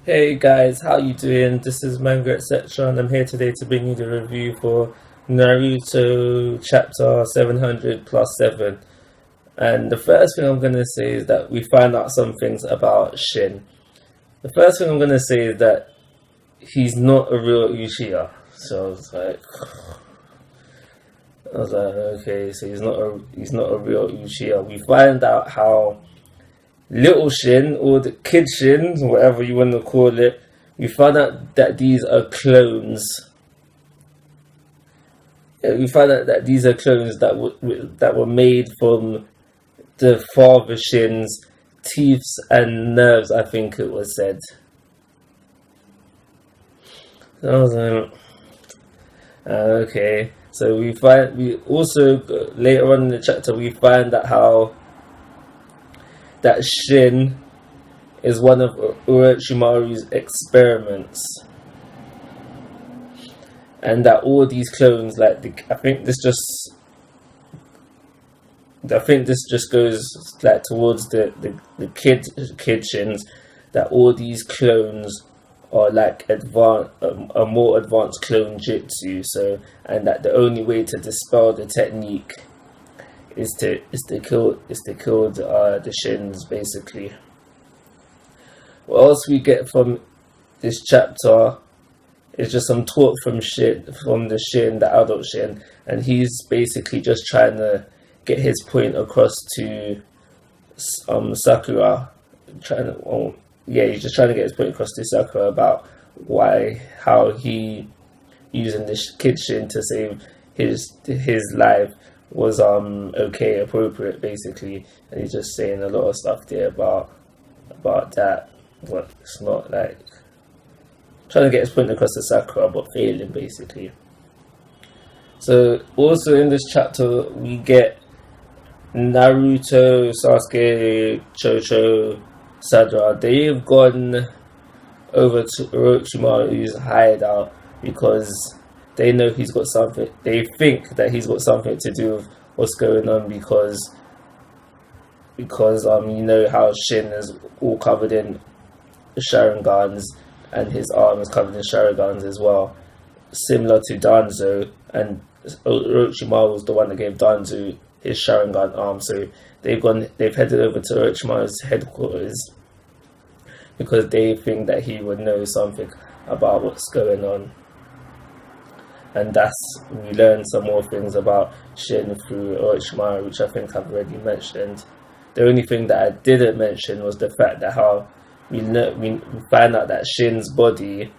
Hey guys, how you doing? This is Manga etc. and I'm here today to bring you the review for Naruto chapter 700 plus 7. And the first thing I'm going to say is that we find out some things about Shin. The first thing I'm going to say is that he's not a real Uchiha. So I was like, okay, so he's not a real Uchiha. We find out how Little Shin, or the Kid Shin, whatever you want to call it, we found out that these are clones. Yeah, we found out that these are clones that were made from the father Shin's teeth and nerves, I think it was said. So I was like, okay. So we also, later on in the chapter, we find out how that Shin is one of Orochimaru's experiments, and that all these clones, I think this just goes like towards the kid Shins, that all these clones are like a more advanced clone jitsu. So, and that the only way to dispel the technique is to kill the Shins, basically. What else we get from this chapter is just some talk from the adult Shin, and he's basically just trying to get his point across to Sakura. He's just trying to get his point across to Sakura about how he using this kid Shin to save his life was okay, appropriate, basically. And he's just saying a lot of stuff there about that, but it's not like trying to get his point across to Sakura but failing, basically. So also in this chapter we get Naruto, Sasuke, Chocho, Sadra. They've gone over to Orochimaru's hideout because they know he's got something. They think that he's got something to do with what's going on because you know how Shin is all covered in Sharingans and his arm is covered in Sharingans as well, similar to Danzo, and Orochimaru was the one that gave Danzo his Sharingan arm. So they've headed over to Orochimaru's headquarters because they think that he would know something about what's going on. And we learned some more things about Shin through Orochimaru, which I think I've already mentioned. The only thing that I didn't mention was the fact that how we find out that Shin's body,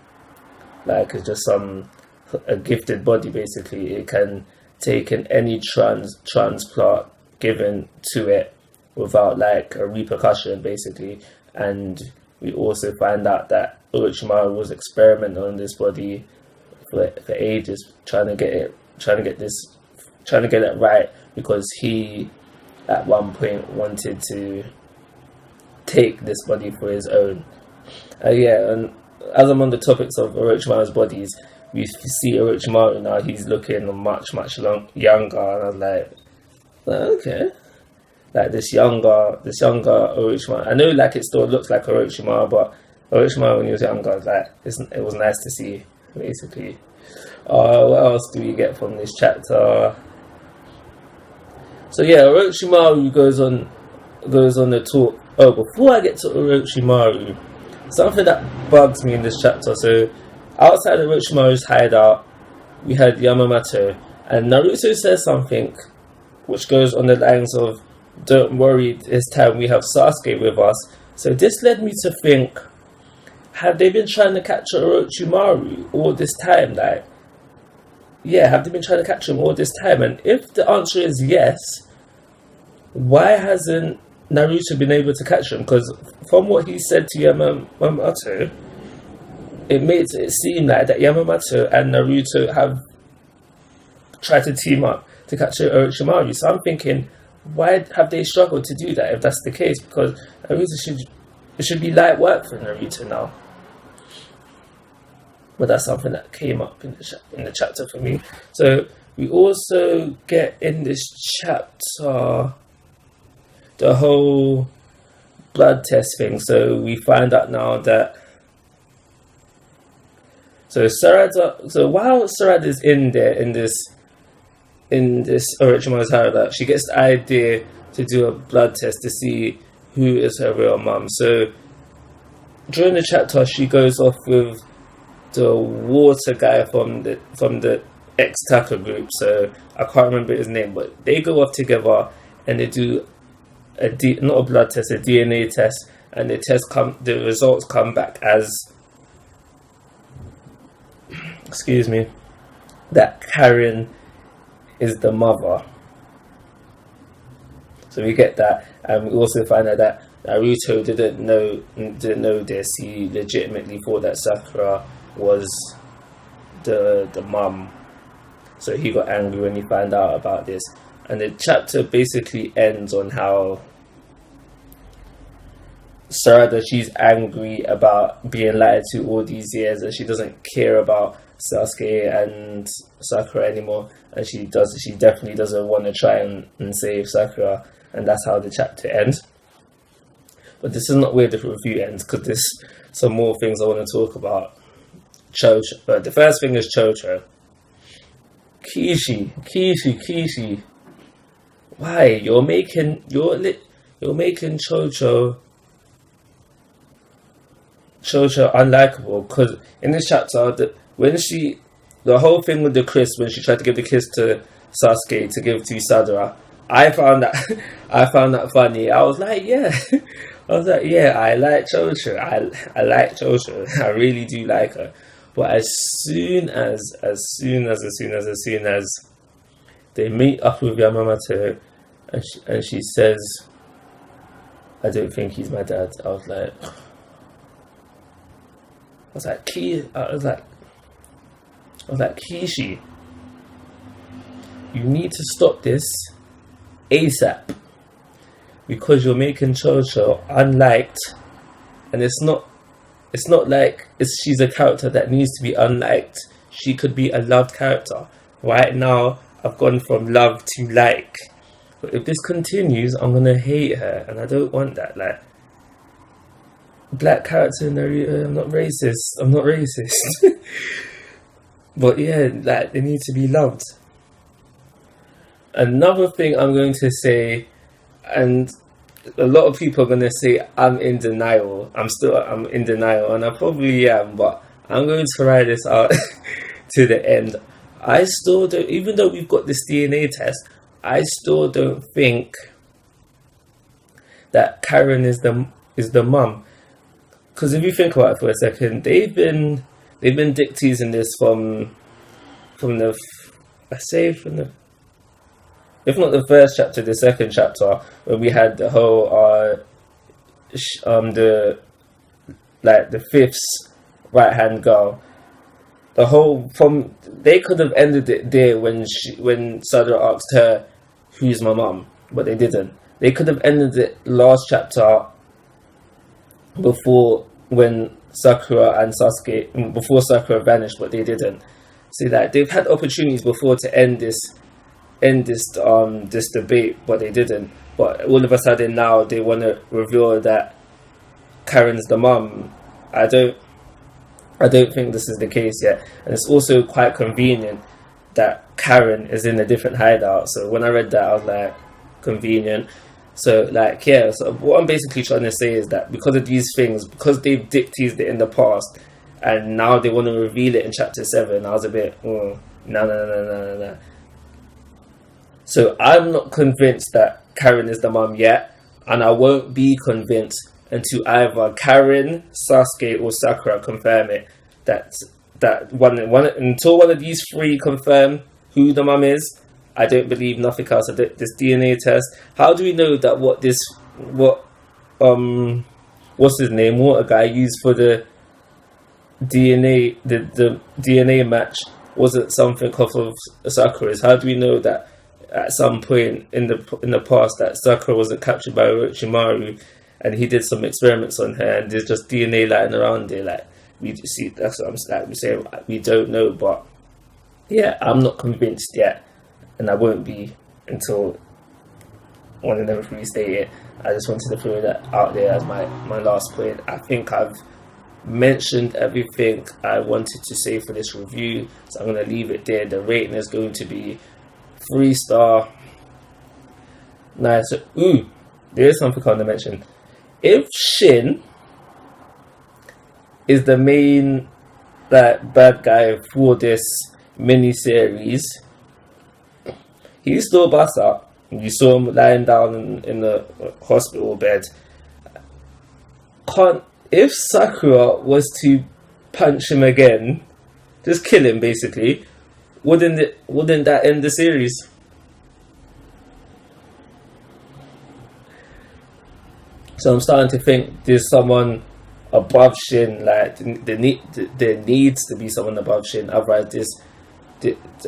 like, is just a gifted body, basically. It can take in any transplant given to it without like a repercussion, basically. And we also find out that Orochimaru was experimenting on this body for ages, trying to get it right, because he at one point wanted to take this body for his own. And as I'm on the topics of Orochimaru's bodies, we see Orochimaru now. He's looking much younger, and I was like, okay, like this younger Orochimaru. I know, like, it still looks like Orochimaru, but Orochimaru when he was younger, like, it was nice to see, basically. What else do we get from this chapter? So yeah, Orochimaru goes on the talk. Oh, before I get to Orochimaru, something that bugs me in this chapter. So outside of Orochimaru's hideout, we had Yamamoto, and Naruto says something which goes on the lines of, "Don't worry, this time we have Sasuke with us." So this led me to think, have they been trying to capture Orochimaru all this time? Like, yeah, have they been trying to capture him all this time? And if the answer is yes, why hasn't Naruto been able to catch him? Because from what he said to Yamamoto, it makes it seem like that Yamamoto and Naruto have tried to team up to capture Orochimaru. So I'm thinking, why have they struggled to do that if that's the case? Because it should be light work for Naruto now. But that's something that came up in the chapter for me. So we also get in this chapter the whole blood test thing. So we find out now that So while Sarada is in there in this Orochimaru's hideout, she gets the idea to do a blood test to see who is her real mum. So during the chapter, she goes off with the water guy from the ex-Taka group. So I can't remember his name, but they go off together and they do not a blood test, a DNA test, and the results come back as, excuse me, that Karen is the mother. So we get that, and we also find out that Naruto didn't know this. He legitimately thought that Sakura was the mum. So he got angry when he found out about this. And the chapter basically ends on how Sarada, she's angry about being lied to all these years, and she doesn't care about Sasuke and Sakura anymore, and she definitely doesn't want to try and save Sakura, and that's how the chapter ends. But this is not where the review ends, because there's some more things I want to talk about. Chocho. But the first thing is Chocho. Kishi. Why you're making Chocho unlikable? Because in this chapter, the whole thing with the kiss, when she tried to give the kiss to Sasuke to give to Sadara, I found that funny. I was like, yeah. I like Chocho. I like Chocho. I really do like her. But as soon as they meet up with Yamamoto, and she says, "I don't think he's my dad," I was like, Kishi, you need to stop this ASAP, because you're making Chocho unliked, and it's not like she's a character that needs to be unliked. She could be a loved character. Right now, I've gone from love to like. But if this continues, I'm gonna hate her, and I don't want that. Like, black character in Naruto, I'm not racist. But yeah, like, they need to be loved. Another thing I'm going to say, and a lot of people are going to say I'm in denial. I'm in denial, and I probably am, but I'm going to ride this out to the end. I still don't, even though we've got this DNA test, I still don't think that Karen is the mum. Because if you think about it for a second, they've been dick teasing this from the if not the first chapter, the second chapter, where we had the whole the fifth's right hand girl. They could have ended it there when Sadara asked her, "Who's my mum?" But they didn't. They could have ended it last chapter, before Sakura vanished, but they didn't. See, that they've had opportunities before to end this debate, but they didn't. But all of a sudden now they want to reveal that Karen's the mum. I don't think this is the case yet, and it's also quite convenient that Karen is in a different hideout. So when I read that, I was like, convenient. So so what I'm basically trying to say is that because of these things, because they've dick teased it in the past, and now they want to reveal it in chapter 7, I was a bit, no. So I'm not convinced that Karen is the mum yet, and I won't be convinced until either Karen, Sasuke, or Sakura confirm it. Until one of these three confirm who the mum is, I don't believe nothing else. This DNA test. How do we know that what's his name, water guy used for the DNA, the DNA match wasn't something off of Sakura's? How do we know that at some point in the past that Sakura wasn't captured by Orochimaru, and he did some experiments on her, and there's just DNA lying around there? Like, we see, that's what I'm saying. We don't know, but yeah, I'm not convinced yet, and I won't be until one of them restate it. I just wanted to throw that out there as my last point. I think I've mentioned everything I wanted to say for this review, so I'm going to leave it there. The rating is going to be 3-star. Nice. Ooh, there is something I want to mention. If Shin is the main bad guy for this mini-series, he's still bust up. You saw him lying down in the hospital bed. If Sakura was to punch him again, just kill him basically, wouldn't that end the series? So I'm starting to think there's someone above Shin. Like there needs to be someone above Shin. Otherwise,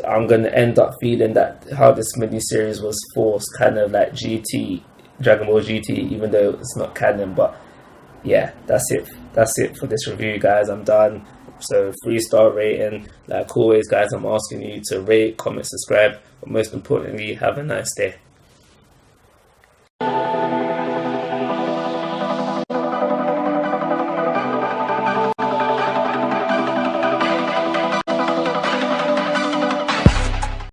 I'm gonna end up feeling that how this miniseries was forced, kind of like Dragon Ball GT, even though it's not canon. But yeah, that's it for this review, guys. I'm done. So 3-star rating. Like always, guys, I'm asking you to rate, comment, subscribe, but most importantly, have a nice day.